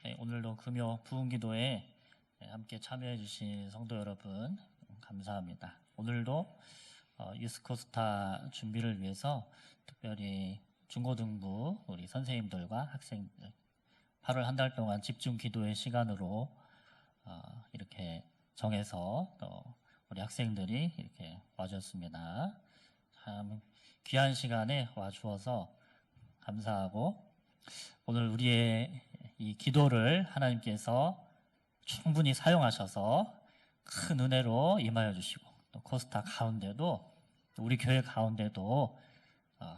네, 오늘도 금요 부흥기도에 함께 참여해 주신 성도 여러분 감사합니다. 오늘도 유스코스타 준비를 위해서 특별히 중고등부 우리 선생님들과 학생들 8월 한 달 동안 집중 기도의 시간으로 이렇게 정해서 또 우리 학생들이 이렇게 와주셨습니다. 참 귀한 시간에 와주어서 감사하고 오늘 우리의 이 기도를 하나님께서 충분히 사용하셔서 큰 은혜로 임하여 주시고 또 코스타 가운데도 우리 교회 가운데도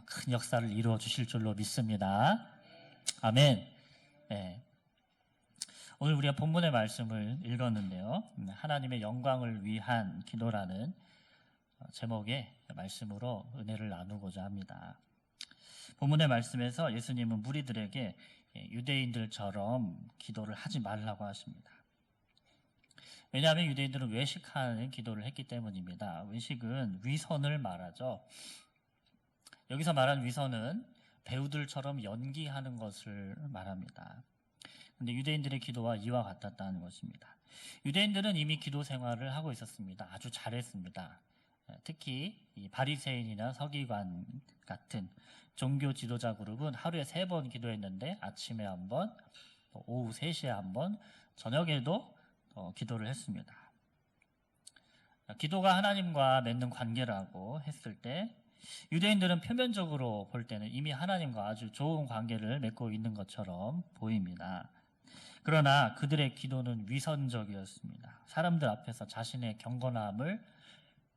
큰 역사를 이루어 주실 줄로 믿습니다. 아멘. 네. 오늘 우리가 본문의 말씀을 읽었는데요. 하나님의 영광을 위한 기도라는 제목의 말씀으로 은혜를 나누고자 합니다. 본문의 말씀에서 예수님은 무리들에게 유대인들처럼 기도를 하지 말라고 하십니다. 왜냐하면 유대인들은 외식하는 기도를 했기 때문입니다. 외식은 위선을 말하죠. 여기서 말한 위선은 배우들처럼 연기하는 것을 말합니다. 그런데 유대인들의 기도와 이와 같았다는 것입니다. 유대인들은 이미 기도 생활을 하고 있었습니다. 아주 잘했습니다. 특히 이 바리새인이나 서기관 같은 종교 지도자 그룹은 하루에 3번 기도했는데 아침에 한 번, 오후 3시에 한 번, 저녁에도 기도를 했습니다. 기도가 하나님과 맺는 관계라고 했을 때 유대인들은 표면적으로 볼 때는 이미 하나님과 아주 좋은 관계를 맺고 있는 것처럼 보입니다. 그러나 그들의 기도는 위선적이었습니다. 사람들 앞에서 자신의 경건함을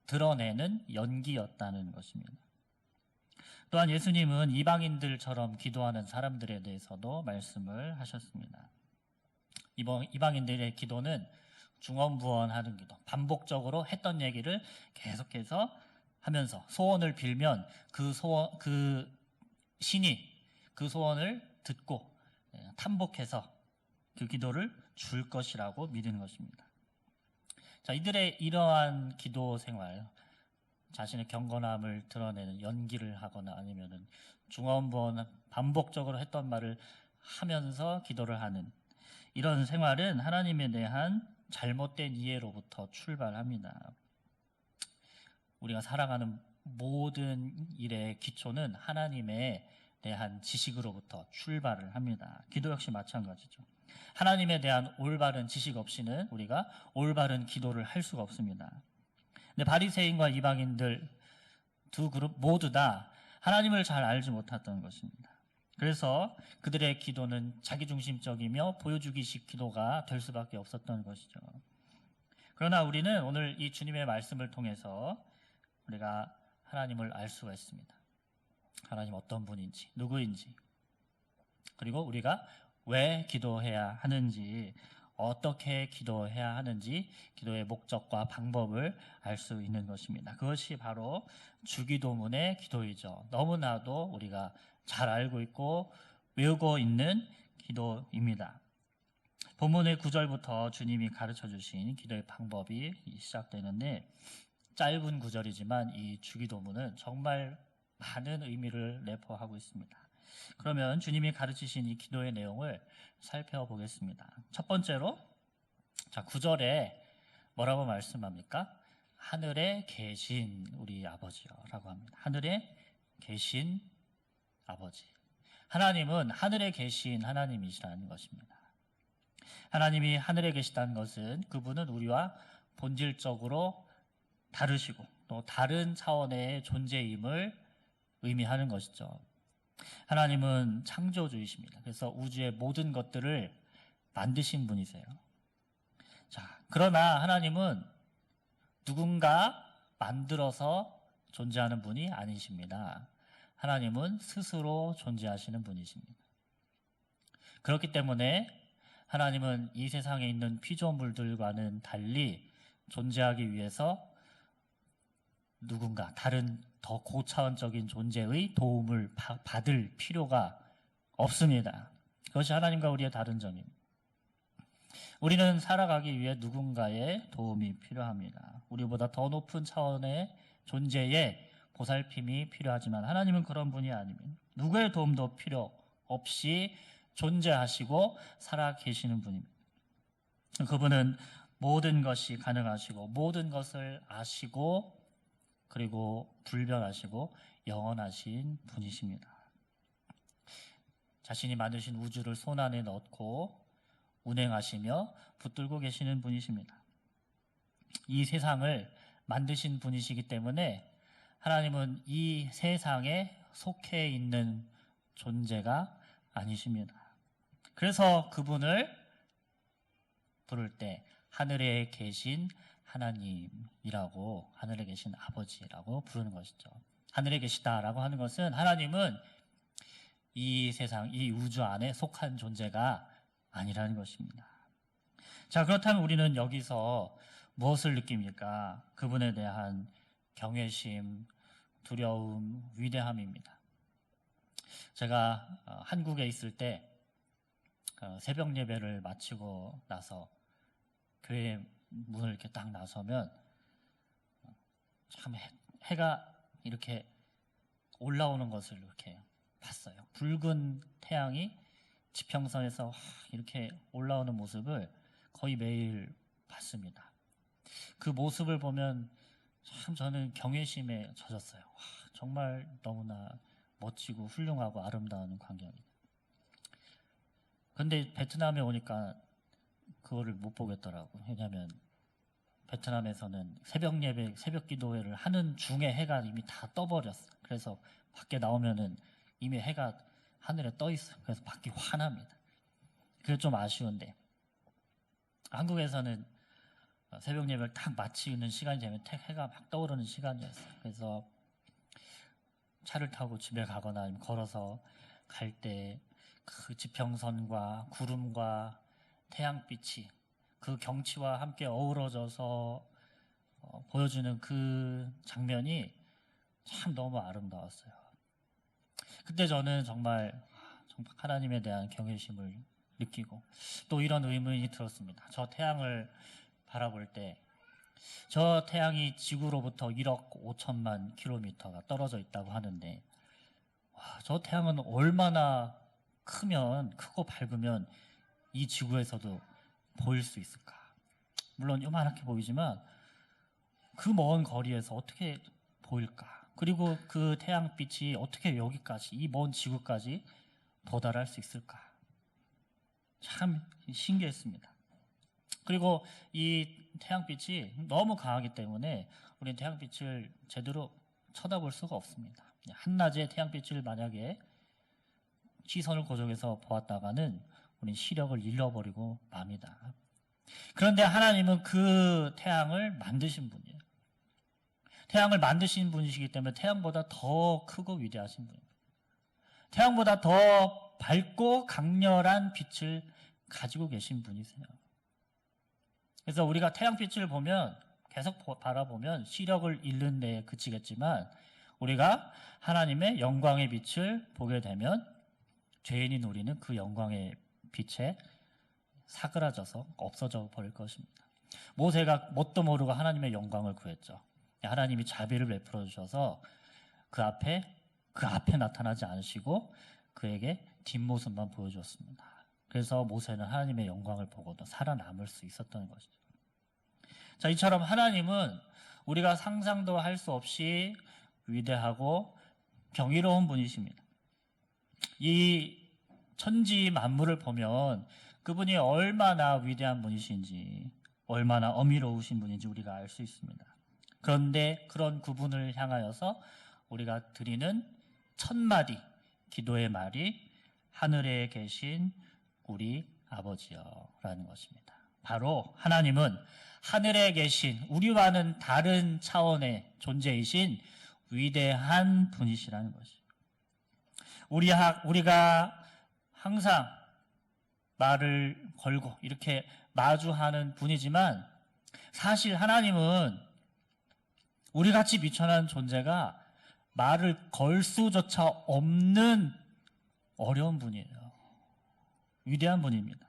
드러내는 연기였다는 것입니다. 또한 예수님은 이방인들처럼 기도하는 사람들에 대해서도 말씀을 하셨습니다. 이방인들의 기도는 중언부언하는 기도, 반복적으로 했던 얘기를 계속해서 하면서 소원을 빌면 그 신이 그 소원을 듣고 탐복해서 그 기도를 줄 것이라고 믿는 것입니다. 자, 이들의 이러한 기도 생활, 자신의 경건함을 드러내는 연기를 하거나 아니면은 중언부언 반복적으로 했던 말을 하면서 기도를 하는 이런 생활은 하나님에 대한 잘못된 이해로부터 출발합니다. 우리가 살아가는 모든 일의 기초는 하나님에 대한 지식으로부터 출발을 합니다. 기도 역시 마찬가지죠. 하나님에 대한 올바른 지식 없이는 우리가 올바른 기도를 할 수가 없습니다. 근데 바리새인과 이방인들 두 그룹 모두 다 하나님을 잘 알지 못했던 것입니다. 그래서 그들의 기도는 자기중심적이며 보여주기식 기도가 될 수밖에 없었던 것이죠. 그러나 우리는 오늘 이 주님의 말씀을 통해서 우리가 하나님을 알 수가 있습니다. 하나님 어떤 분인지, 누구인지, 그리고 우리가 왜 기도해야 하는지, 어떻게 기도해야 하는지, 기도의 목적과 방법을 알 수 있는 것입니다. 그것이 바로 주기도문의 기도이죠. 너무나도 우리가 잘 알고 있고 외우고 있는 기도입니다. 본문의 9절부터 주님이 가르쳐 주신 기도의 방법이 시작되는데 짧은 구절이지만 이 주기도문은 정말 많은 의미를 내포하고 있습니다. 그러면 주님이 가르치신 이 기도의 내용을 살펴보겠습니다. 첫 번째로 9절에 뭐라고 말씀합니까? 하늘에 계신 우리 아버지여라고 합니다. 하늘에 계신 아버지. 하나님은 하늘에 계신 하나님이시라는 것입니다. 하나님이 하늘에 계시다는 것은 그분은 우리와 본질적으로 다르시고 또 다른 차원의 존재임을 의미하는 것이죠. 하나님은 창조주이십니다. 그래서 우주의 모든 것들을 만드신 분이세요. 자, 그러나 하나님은 누군가 만들어서 존재하는 분이 아니십니다. 하나님은 스스로 존재하시는 분이십니다. 그렇기 때문에 하나님은 이 세상에 있는 피조물들과는 달리 존재하기 위해서 누군가 다른 더 고차원적인 존재의 도움을 받을 필요가 없습니다. 그것이 하나님과 우리의 다른 점입니다. 우리는 살아가기 위해 누군가의 도움이 필요합니다. 우리보다 더 높은 차원의 존재의 보살핌이 필요하지만 하나님은 그런 분이 아닙니다. 누구의 도움도 필요 없이 존재하시고 살아 계시는 분입니다. 그분은 모든 것이 가능하시고 모든 것을 아시고 그리고 불변하시고 영원하신 분이십니다. 자신이 만드신 우주를 손안에 넣고 운행하시며 붙들고 계시는 분이십니다. 이 세상을 만드신 분이시기 때문에 하나님은 이 세상에 속해 있는 존재가 아니십니다. 그래서 그분을 부를 때 하늘에 계신 하나님이라고, 하늘에 계신 아버지라고 부르는 것이죠. 하늘에 계시다라고 하는 것은 하나님은 이 세상, 이 우주 안에 속한 존재가 아니라는 것입니다. 자, 그렇다면 우리는 여기서 무엇을 느낍니까? 그분에 대한 경외심, 두려움, 위대함입니다. 제가 한국에 있을 때 새벽 예배를 마치고 나서 교회 문을 이렇게 딱 나서면 참 해가 이렇게 올라오는 것을 이렇게 봤어요. 붉은 태양이 지평선에서 이렇게 올라오는 모습을 거의 매일 봤습니다. 그 모습을 보면 참 저는 경외심에 젖었어요. 와, 정말 너무나 멋지고 훌륭하고 아름다운 광경이다. 근데 베트남에 오니까 그거를 못 보겠더라고요. 왜냐하면 베트남에서는 새벽 예배, 새벽 기도회를 하는 중에 해가 이미 다 떠버렸어요. 그래서 밖에 나오면은 이미 해가 하늘에 떠 있어요. 그래서 밖이 환합니다. 그게 좀 아쉬운데 한국에서는 새벽 예배를 딱 마치는 시간이 되면 해가 막 떠오르는 시간이었어요. 그래서 차를 타고 집에 가거나 아니면 걸어서 갈 때 그 지평선과 구름과 태양빛이 그 경치와 함께 어우러져서 보여주는 그 장면이 참 너무 아름다웠어요. 그때 저는 정말 하나님에 대한 경외심을 느끼고 또 이런 의문이 들었습니다. 저 태양을 바라볼 때 저 태양이 지구로부터 1억 5천만 킬로미터가 떨어져 있다고 하는데 와, 저 태양은 얼마나 크고 밝으면 이 지구에서도 보일 수 있을까? 물론 요만하게 보이지만 그 먼 거리에서 어떻게 보일까? 그리고 그 태양빛이 어떻게 여기까지, 이 먼 지구까지 도달할 수 있을까? 참 신기했습니다. 그리고 이 태양빛이 너무 강하기 때문에 우리는 태양빛을 제대로 쳐다볼 수가 없습니다. 한낮에 태양빛을 만약에 시선을 고정해서 보았다가는 우리는 시력을 잃어버리고 맙니다. 그런데 하나님은 그 태양을 만드신 분이에요. 태양을 만드신 분이시기 때문에 태양보다 더 크고 위대하신 분입니다. 태양보다 더 밝고 강렬한 빛을 가지고 계신 분이세요. 그래서 우리가 태양빛을 보면 계속 바라보면 시력을 잃는 데에 그치겠지만 우리가 하나님의 영광의 빛을 보게 되면 죄인인 우리는 그 영광의 빛에 사그라져서 없어져 버릴 것입니다. 모세가 뭣도 모르고 하나님의 영광을 구했죠. 하나님이 자비를 베풀어 주셔서 그 앞에 나타나지 않으시고 그에게 뒷모습만 보여주었습니다. 그래서 모세는 하나님의 영광을 보고도 살아남을 수 있었던 것이죠. 자, 이처럼 하나님은 우리가 상상도 할 수 없이 위대하고 경이로운 분이십니다. 이 천지 만물을 보면 그분이 얼마나 위대한 분이신지, 얼마나 어미로우신 분인지 우리가 알 수 있습니다. 그런데 그런 그분을 향하여서 우리가 드리는 첫 마디 기도의 말이 하늘에 계신 우리 아버지여 라는 것입니다. 바로 하나님은 하늘에 계신 우리와는 다른 차원의 존재이신 위대한 분이시라는 것입니다. 우리가 항상 말을 걸고 이렇게 마주하는 분이지만 사실 하나님은 우리같이 미천한 존재가 말을 걸 수조차 없는 어려운 분이에요. 위대한 분입니다.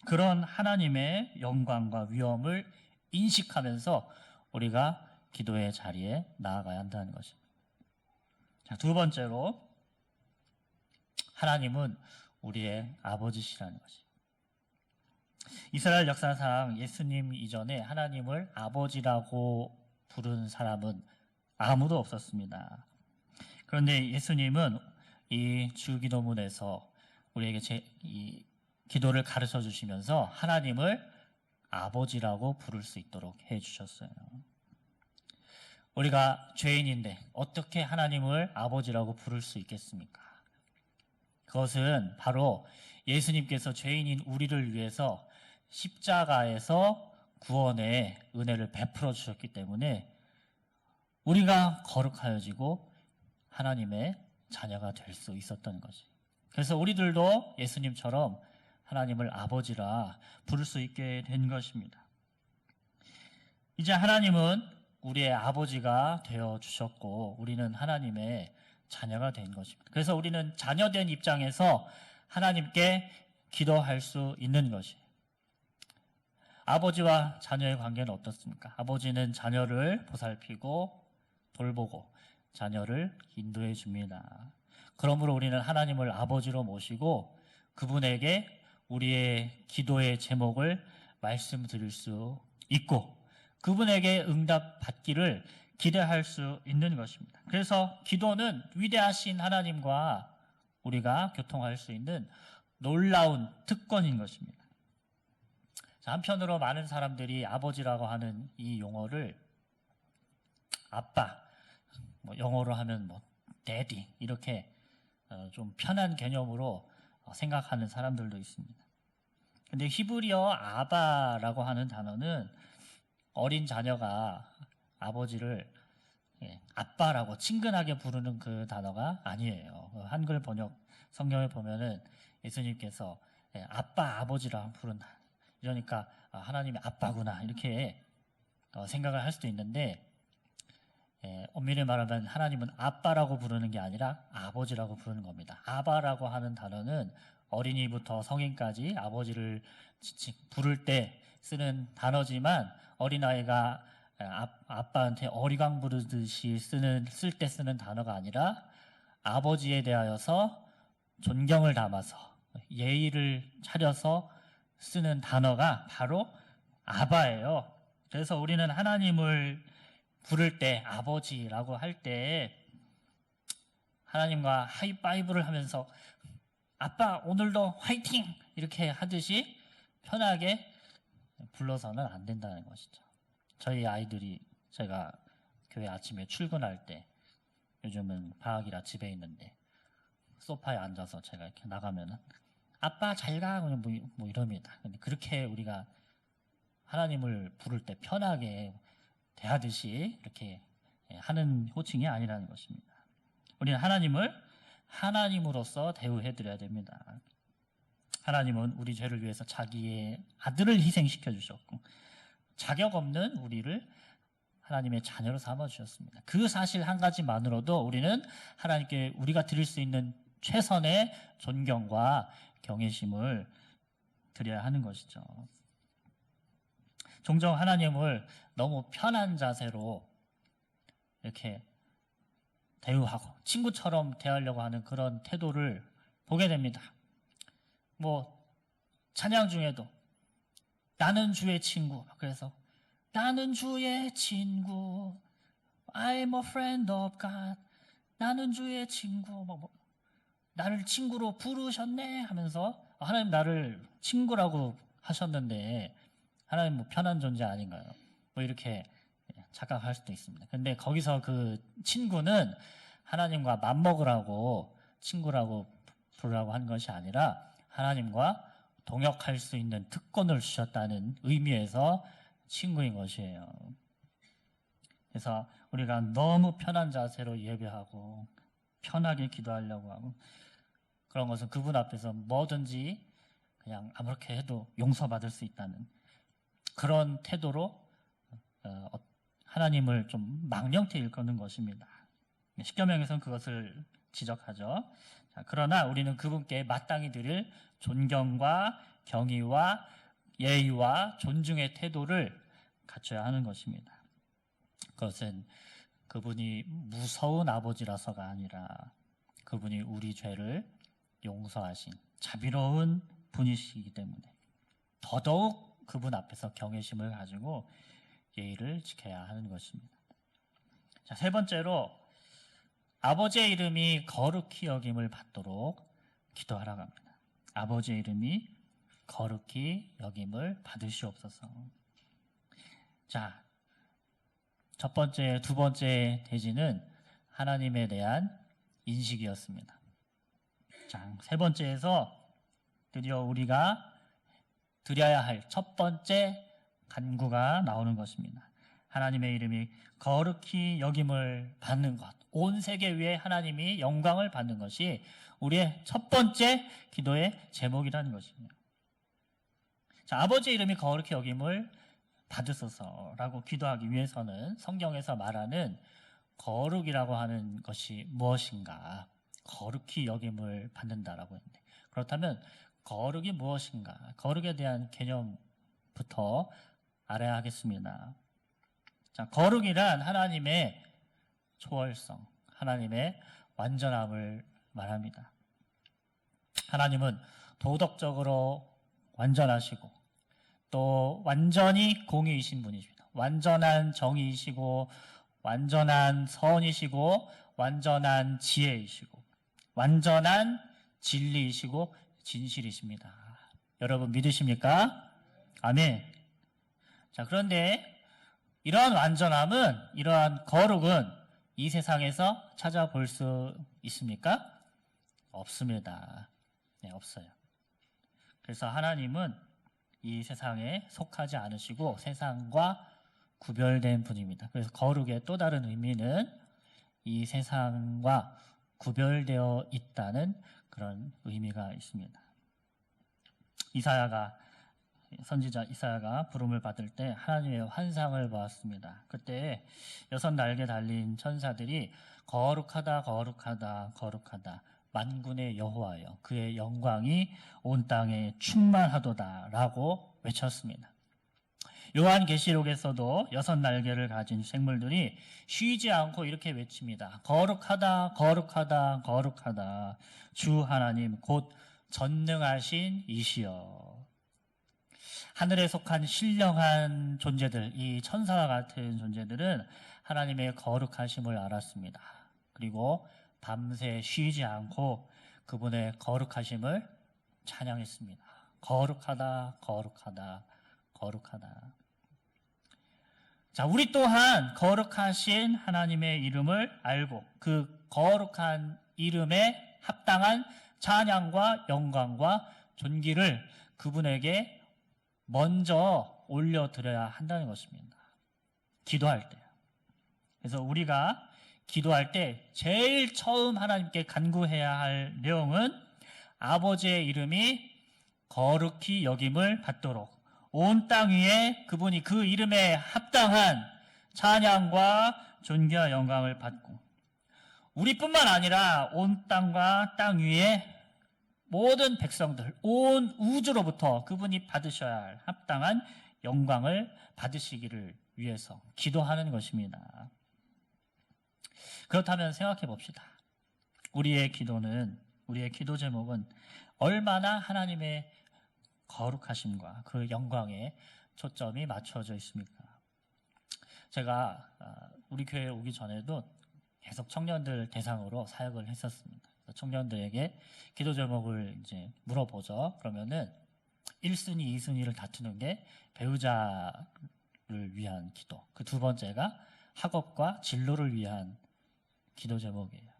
그런 하나님의 영광과 위엄을 인식하면서 우리가 기도의 자리에 나아가야 한다는 것입니다. 자, 두 번째로 하나님은 우리의 아버지시라는 것이. 이스라엘 역사상 예수님 이전에 하나님을 아버지라고 부른 사람은 아무도 없었습니다. 그런데 예수님은 이 주기도문에서 우리에게 이 기도를 가르쳐 주시면서 하나님을 아버지라고 부를 수 있도록 해 주셨어요. 우리가 죄인인데 어떻게 하나님을 아버지라고 부를 수 있겠습니까? 그것은 바로 예수님께서 죄인인 우리를 위해서 십자가에서 구원의 은혜를 베풀어 주셨기 때문에 우리가 거룩하여지고 하나님의 자녀가 될 수 있었던 거지. 그래서 우리들도 예수님처럼 하나님을 아버지라 부를 수 있게 된 것입니다. 이제 하나님은 우리의 아버지가 되어 주셨고 우리는 하나님의 자녀가 된 것입니다. 그래서 우리는 자녀된 입장에서 하나님께 기도할 수 있는 것이에요. 아버지와 자녀의 관계는 어떻습니까? 아버지는 자녀를 보살피고 돌보고 자녀를 인도해 줍니다. 그러므로 우리는 하나님을 아버지로 모시고 그분에게 우리의 기도의 제목을 말씀드릴 수 있고 그분에게 응답받기를 기대할 수 있는 것입니다. 그래서 기도는 위대하신 하나님과 우리가 교통할 수 있는 놀라운 특권인 것입니다. 한편으로 많은 사람들이 아버지라고 하는 이 용어를 아빠, 영어로 하면 daddy 이렇게 좀 편한 개념으로 생각하는 사람들도 있습니다. 근데 히브리어 아바라고 하는 단어는 어린 자녀가 아버지를 아빠라고 친근하게 부르는 그 단어가 아니에요. 한글 번역 성경에 보면은 예수님께서 아빠, 아버지라 부른다. 이러니까 하나님이 아빠구나 이렇게 생각을 할 수도 있는데 엄밀히 말하면 하나님은 아빠라고 부르는 게 아니라 아버지라고 부르는 겁니다. 아바라고 하는 단어는 어린이부터 성인까지 아버지를 부를 때 쓰는 단어지만 어린아이가 아빠한테 어리광 부르듯이 쓸 때 쓰는 단어가 아니라 아버지에 대하여서 존경을 담아서 예의를 차려서 쓰는 단어가 바로 아바예요. 그래서 우리는 하나님을 부를 때 아버지라고 할 때 하나님과 하이파이브를 하면서 아빠 오늘도 화이팅 이렇게 하듯이 편하게 불러서는 안 된다는 것이죠. 저희 아이들이 제가 교회 아침에 출근할 때 요즘은 방학이라 집에 있는데 소파에 앉아서 제가 이렇게 나가면은 아빠 잘 가 뭐 이럽니다. 근데 그렇게 우리가 하나님을 부를 때 편하게 대하듯이 이렇게 하는 호칭이 아니라는 것입니다. 우리는 하나님을 하나님으로서 대우해드려야 됩니다. 하나님은 우리 죄를 위해서 자기의 아들을 희생시켜 주셨고 자격 없는 우리를 하나님의 자녀로 삼아 주셨습니다. 그 사실 한 가지만으로도 우리는 하나님께 우리가 드릴 수 있는 최선의 존경과 경외심을 드려야 하는 것이죠. 종종 하나님을 너무 편한 자세로 이렇게 대우하고 친구처럼 대하려고 하는 그런 태도를 보게 됩니다. 찬양 중에도 나는 주의 친구, 그래서 나는 주의 친구, I'm a friend of God, 나는 주의 친구, 나를 친구로 부르셨네 하면서 하나님 나를 친구라고 하셨는데 하나님 편한 존재 아닌가요? 이렇게 착각할 수도 있습니다. 근데 거기서 그 친구는 하나님과 맞먹으라고 친구라고 부르라고 한 것이 아니라 하나님과 동역할 수 있는 특권을 주셨다는 의미에서 친구인 것이에요. 그래서 우리가 너무 편한 자세로 예배하고 편하게 기도하려고 하고 그런 것은 그분 앞에서 뭐든지 그냥 아무렇게 해도 용서받을 수 있다는 그런 태도로 하나님을 좀 망령되이 일컫는 것입니다. 십계명에서는 그것을 지적하죠. 그러나 우리는 그분께 마땅히 드릴 존경과 경의와 예의와 존중의 태도를 갖춰야 하는 것입니다. 그것은 그분이 무서운 아버지라서가 아니라 그분이 우리 죄를 용서하신 자비로운 분이시기 때문에 더더욱 그분 앞에서 경외심을 가지고 예의를 지켜야 하는 것입니다. 자, 세 번째로 아버지의 이름이 거룩히 여김을 받도록 기도하라고 합니다. 아버지의 이름이 거룩히 여김을 받으시옵소서. 자, 첫 번째, 두 번째 대지는 하나님에 대한 인식이었습니다. 자, 세 번째에서 드디어 우리가 드려야 할 첫 번째 간구가 나오는 것입니다. 하나님의 이름이 거룩히 여김을 받는 것, 온 세계 위에 하나님이 영광을 받는 것이 우리의 첫 번째 기도의 제목이라는 것입니다. 자, 아버지의 이름이 거룩히 여김을 받으소서라고 기도하기 위해서는 성경에서 말하는 거룩이라고 하는 것이 무엇인가, 거룩히 여김을 받는다라고 했는데, 그렇다면 거룩이 무엇인가, 거룩에 대한 개념부터 알아야 하겠습니다. 자, 거룩이란 하나님의 초월성, 하나님의 완전함을 말합니다. 하나님은 도덕적으로 완전하시고 또 완전히 공의이신 분이십니다. 완전한 정의이시고 완전한 선이시고 완전한 지혜이시고 완전한 진리이시고 진실이십니다. 여러분 믿으십니까? 아멘. 자, 그런데 이러한 완전함은, 이러한 거룩은 이 세상에서 찾아볼 수 있습니까? 없습니다. 네, 없어요. 그래서 하나님은 이 세상에 속하지 않으시고 세상과 구별된 분입니다. 그래서 거룩의 또 다른 의미는 이 세상과 구별되어 있다는 그런 의미가 있습니다. 선지자 이사야가 부름을 받을 때 하나님의 환상을 보았습니다. 그때 6날개 달린 천사들이 거룩하다 거룩하다 거룩하다 만군의 여호와여 그의 영광이 온 땅에 충만하도다 라고 외쳤습니다. 요한계시록에서도 6날개를 가진 생물들이 쉬지 않고 이렇게 외칩니다. 거룩하다 거룩하다 거룩하다 주 하나님 곧 전능하신 이시여. 하늘에 속한 신령한 존재들, 이 천사와 같은 존재들은 하나님의 거룩하심을 알았습니다. 그리고 밤새 쉬지 않고 그분의 거룩하심을 찬양했습니다. 거룩하다 거룩하다 거룩하다. 자, 우리 또한 거룩하신 하나님의 이름을 알고 그 거룩한 이름에 합당한 찬양과 영광과 존귀를 그분에게 먼저 올려드려야 한다는 것입니다. 기도할 때. 그래서 우리가 기도할 때 제일 처음 하나님께 간구해야 할 내용은 아버지의 이름이 거룩히 여김을 받도록 온 땅 위에 그분이 그 이름에 합당한 찬양과 존귀와 영광을 받고 우리뿐만 아니라 온 땅과 땅 위에 모든 백성들, 온 우주로부터 그분이 받으셔야 할 합당한 영광을 받으시기를 위해서 기도하는 것입니다. 그렇다면 생각해 봅시다. 우리의 기도 제목은 얼마나 하나님의 거룩하심과 그 영광에 초점이 맞춰져 있습니까? 제가 우리 교회에 오기 전에도 계속 청년들 대상으로 사역을 했었습니다. 청년들에게 기도 제목을 이제 물어보죠. 그러면은 1순위, 2순위를 다투는 게 배우자를 위한 기도. 그 두 번째가 학업과 진로를 위한 기도 제목이에요.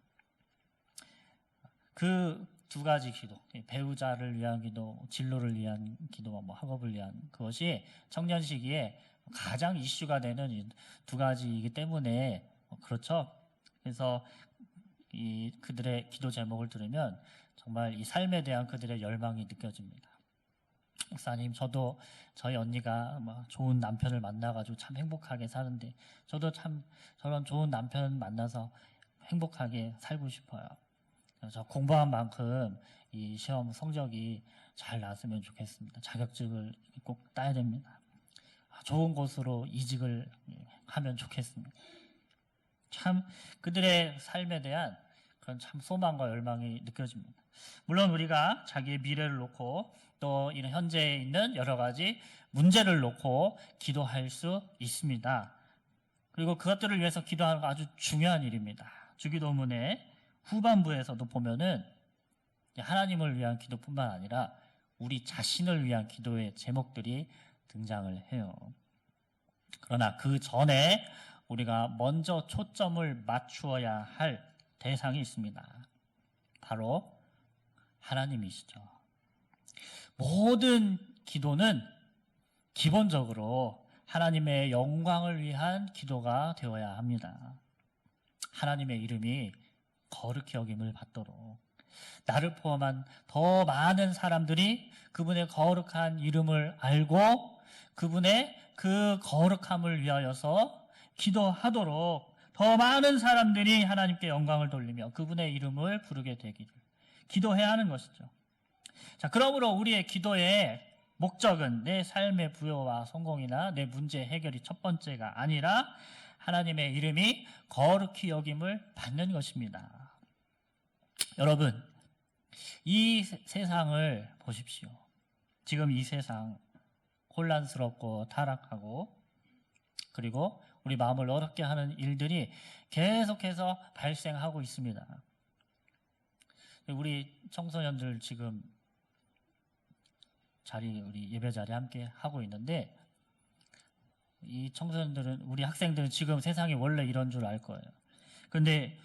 그 두 가지 기도, 배우자를 위한 기도, 진로를 위한 기도와 뭐 학업을 위한 그것이 청년 시기에 가장 이슈가 되는 이 두 가지이기 때문에 그렇죠. 그래서 이 그들의 기도 제목을 들으면 정말 이 삶에 대한 그들의 열망이 느껴집니다. 목사님, 저도 저희 언니가 뭐 좋은 남편을 만나가지고 참 행복하게 사는데 저도 참 저런 좋은 남편 만나서 행복하게 살고 싶어요. 저 공부한 만큼 이 시험 성적이 잘 나왔으면 좋겠습니다. 자격증을 꼭 따야 됩니다. 좋은 곳으로 이직을 하면 좋겠습니다. 참 그들의 삶에 대한 그런 참 소망과 열망이 느껴집니다. 물론 우리가 자기의 미래를 놓고 또 이런 현재에 있는 여러 가지 문제를 놓고 기도할 수 있습니다. 그리고 그것들을 위해서 기도하는 거 아주 중요한 일입니다. 주기도문의 후반부에서도 보면은 하나님을 위한 기도뿐만 아니라 우리 자신을 위한 기도의 제목들이 등장을 해요. 그러나 그 전에 우리가 먼저 초점을 맞추어야 할 대상이 있습니다. 바로 하나님이시죠. 모든 기도는 기본적으로 하나님의 영광을 위한 기도가 되어야 합니다. 하나님의 이름이 거룩히 여김을 받도록 나를 포함한 더 많은 사람들이 그분의 거룩한 이름을 알고 그분의 그 거룩함을 위하여서 기도하도록 더 많은 사람들이 하나님께 영광을 돌리며 그분의 이름을 부르게 되기를 기도해야 하는 것이죠. 자, 그러므로 우리의 기도의 목적은 내 삶의 부여와 성공이나 내 문제 해결이 첫 번째가 아니라 하나님의 이름이 거룩히 여김을 받는 것입니다. 여러분, 이 세상을 보십시오. 지금 이 세상 혼란스럽고 타락하고 그리고 우리 마음을 어렵게 하는 일들이 계속해서 발생하고 있습니다. 우리 청소년들 지금 우리 예배 자리 함께 하고 있는데 이 청소년들은 우리 학생들은 지금 세상이 원래 이런 줄 알 거예요. 그런데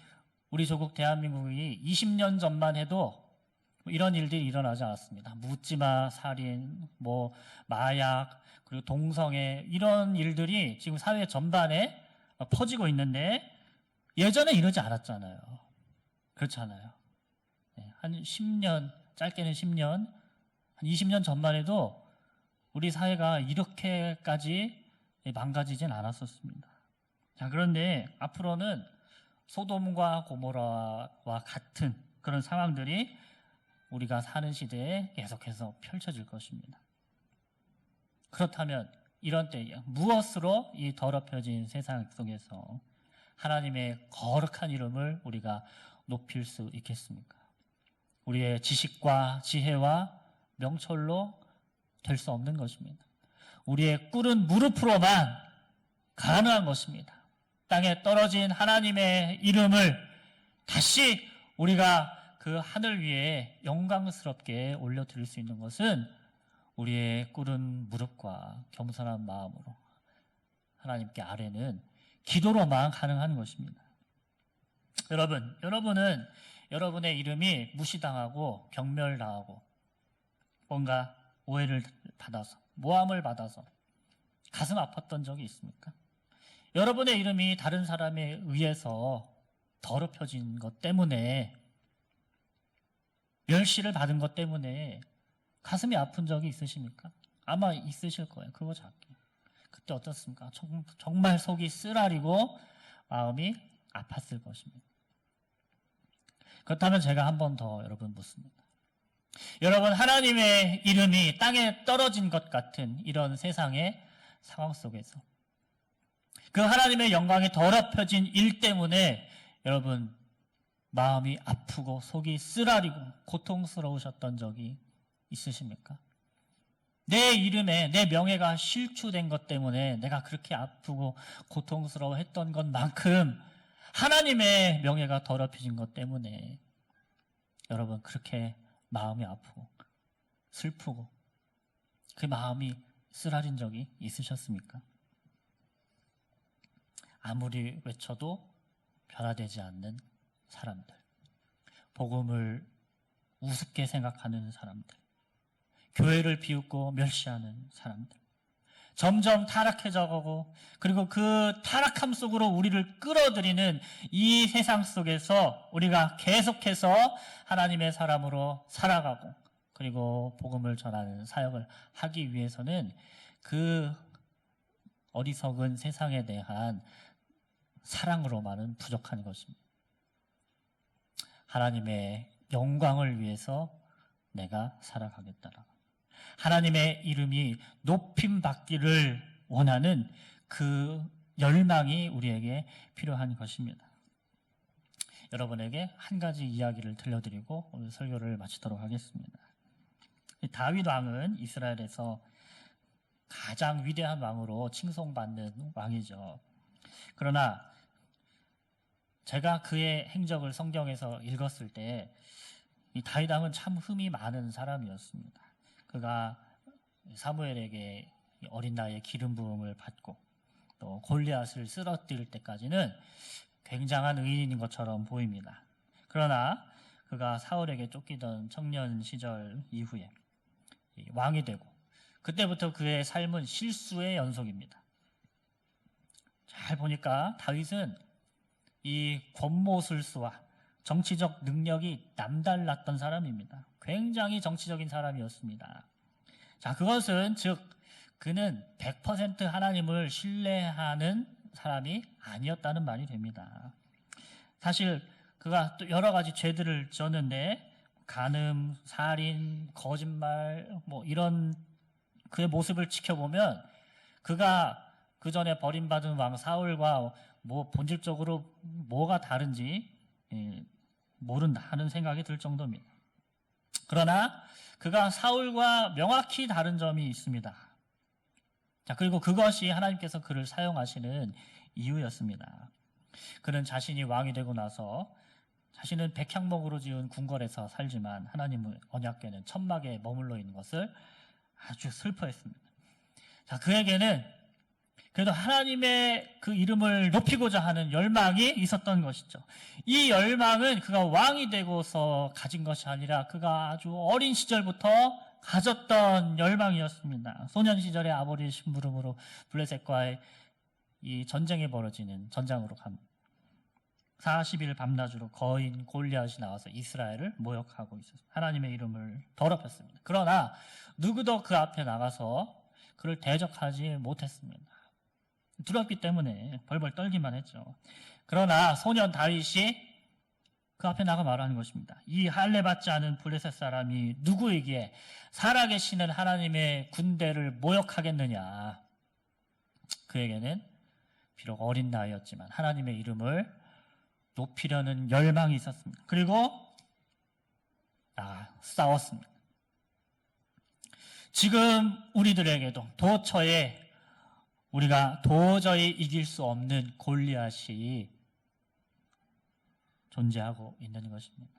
우리 조국 대한민국이 20년 전만 해도 이런 일들이 일어나지 않았습니다. 묻지마 살인, 마약, 그리고 동성애 이런 일들이 지금 사회 전반에 퍼지고 있는데 예전에 이러지 않았잖아요. 그렇잖아요. 한 10년, 짧게는 10년, 한 20년 전만 해도 우리 사회가 이렇게까지 망가지진 않았었습니다. 자, 그런데 앞으로는 소돔과 고모라와 같은 그런 상황들이 우리가 사는 시대에 계속해서 펼쳐질 것입니다. 그렇다면 이런 때에 무엇으로 이 더럽혀진 세상 속에서 하나님의 거룩한 이름을 우리가 높일 수 있겠습니까? 우리의 지식과 지혜와 명철로 될 수 없는 것입니다. 우리의 꿇은 무릎으로만 가능한 것입니다. 땅에 떨어진 하나님의 이름을 다시 우리가 그 하늘 위에 영광스럽게 올려드릴 수 있는 것은 우리의 꿇은 무릎과 겸손한 마음으로 하나님께 아뢰는 기도로만 가능한 것입니다. 여러분은 여러분의 이름이 무시당하고 경멸당하고 뭔가 오해를 받아서 모함을 받아서 가슴 아팠던 적이 있습니까? 여러분의 이름이 다른 사람에 의해서 더럽혀진 것 때문에 멸시를 받은 것 때문에 가슴이 아픈 적이 있으십니까? 아마 있으실 거예요. 그거 작게. 그때 어떻습니까? 정말 속이 쓰라리고 마음이 아팠을 것입니다. 그렇다면 제가 한 번 더 여러분 묻습니다. 여러분, 하나님의 이름이 땅에 떨어진 것 같은 이런 세상의 상황 속에서 그 하나님의 영광이 더럽혀진 일 때문에 여러분 마음이 아프고 속이 쓰라리고 고통스러우셨던 적이 있으십니까? 내 이름에 내 명예가 실추된 것 때문에 내가 그렇게 아프고 고통스러워했던 것만큼 하나님의 명예가 더럽혀진 것 때문에 여러분 그렇게 마음이 아프고 슬프고 그 마음이 쓰라린 적이 있으셨습니까? 아무리 외쳐도 변화되지 않는 사람들, 복음을 우습게 생각하는 사람들, 교회를 비웃고 멸시하는 사람들, 점점 타락해져 가고 그리고 그 타락함 속으로 우리를 끌어들이는 이 세상 속에서 우리가 계속해서 하나님의 사람으로 살아가고 그리고 복음을 전하는 사역을 하기 위해서는 그 어리석은 세상에 대한 사랑으로만은 부족한 것입니다. 하나님의 영광을 위해서 내가 살아가겠다라. 하나님의 이름이 높임 받기를 원하는 그 열망이 우리에게 필요한 것입니다. 여러분에게 한 가지 이야기를 들려드리고 오늘 설교를 마치도록 하겠습니다. 다윗 왕은 이스라엘에서 가장 위대한 왕으로 칭송받는 왕이죠. 그러나 제가 그의 행적을 성경에서 읽었을 때 이 다윗 왕은 참 흠이 많은 사람이었습니다. 그가 사무엘에게 어린 나이에 기름 부음을 받고 또 골리앗을 쓰러뜨릴 때까지는 굉장한 의인인 것처럼 보입니다. 그러나 그가 사울에게 쫓기던 청년 시절 이후에 왕이 되고 그때부터 그의 삶은 실수의 연속입니다. 잘 보니까 다윗은 이 권모술수와 정치적 능력이 남달랐던 사람입니다. 굉장히 정치적인 사람이었습니다. 자, 그것은 즉 그는 100% 하나님을 신뢰하는 사람이 아니었다는 말이 됩니다. 사실 그가 또 여러 가지 죄들을 지었는데 간음, 살인, 거짓말 이런 그의 모습을 지켜보면 그가 그 전에 버림받은 왕 사울과 본질적으로 뭐가 다른지 모른다 하는 생각이 들 정도입니다. 그러나 그가 사울과 명확히 다른 점이 있습니다. 자, 그리고 그것이 하나님께서 그를 사용하시는 이유였습니다. 그는 자신이 왕이 되고 나서 자신은 백향목으로 지은 궁궐에서 살지만 하나님의 언약궤는 천막에 머물러 있는 것을 아주 슬퍼했습니다. 자, 그에게는 그래도 하나님의 그 이름을 높이고자 하는 열망이 있었던 것이죠. 이 열망은 그가 왕이 되고서 가진 것이 아니라 그가 아주 어린 시절부터 가졌던 열망이었습니다. 소년 시절에 아버지의 심부름으로 블레셋과의 이 전쟁이 벌어지는 전장으로 갑니다. 40일 밤낮으로 거인 골리앗이 나와서 이스라엘을 모욕하고 있었습니다. 하나님의 이름을 더럽혔습니다. 그러나 누구도 그 앞에 나가서 그를 대적하지 못했습니다. 두렵기 때문에 벌벌 떨기만 했죠. 그러나 소년 다윗이 그 앞에 나가 말하는 것입니다. 이 할례 받지 않은 블레셋 사람이 누구에게 살아계시는 하나님의 군대를 모욕하겠느냐. 그에게는 비록 어린 나이였지만 하나님의 이름을 높이려는 열망이 있었습니다. 그리고 싸웠습니다. 지금 우리들에게도 우리가 도저히 이길 수 없는 골리앗이 존재하고 있는 것입니다.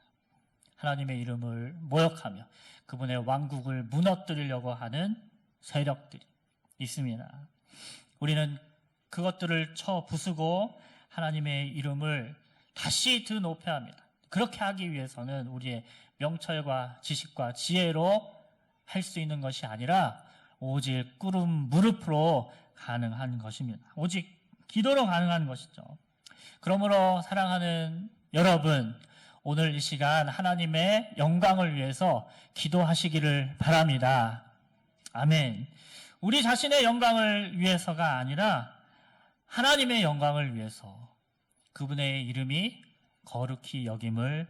하나님의 이름을 모욕하며 그분의 왕국을 무너뜨리려고 하는 세력들이 있습니다. 우리는 그것들을 쳐 부수고 하나님의 이름을 다시 드높여야 합니다. 그렇게 하기 위해서는 우리의 명철과 지식과 지혜로 할 수 있는 것이 아니라 오직 꿇은 무릎으로 가능한 것입니다. 오직 기도로 가능한 것이죠. 그러므로 사랑하는 여러분, 오늘 이 시간 하나님의 영광을 위해서 기도하시기를 바랍니다. 아멘. 우리 자신의 영광을 위해서가 아니라 하나님의 영광을 위해서 그분의 이름이 거룩히 여김을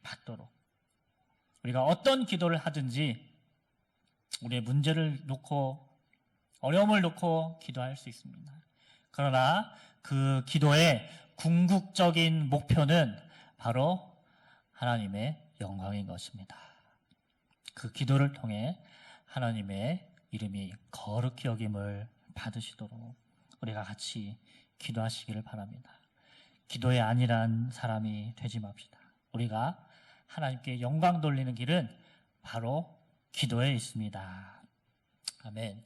받도록 우리가 어떤 기도를 하든지 우리의 문제를 놓고 어려움을 놓고 기도할 수 있습니다. 그러나 그 기도의 궁극적인 목표는 바로 하나님의 영광인 것입니다. 그 기도를 통해 하나님의 이름이 거룩히 여김을 받으시도록 우리가 같이 기도하시기를 바랍니다. 기도의 안일한 사람이 되지 맙시다. 우리가 하나님께 영광 돌리는 길은 바로 기도에 있습니다. 아멘.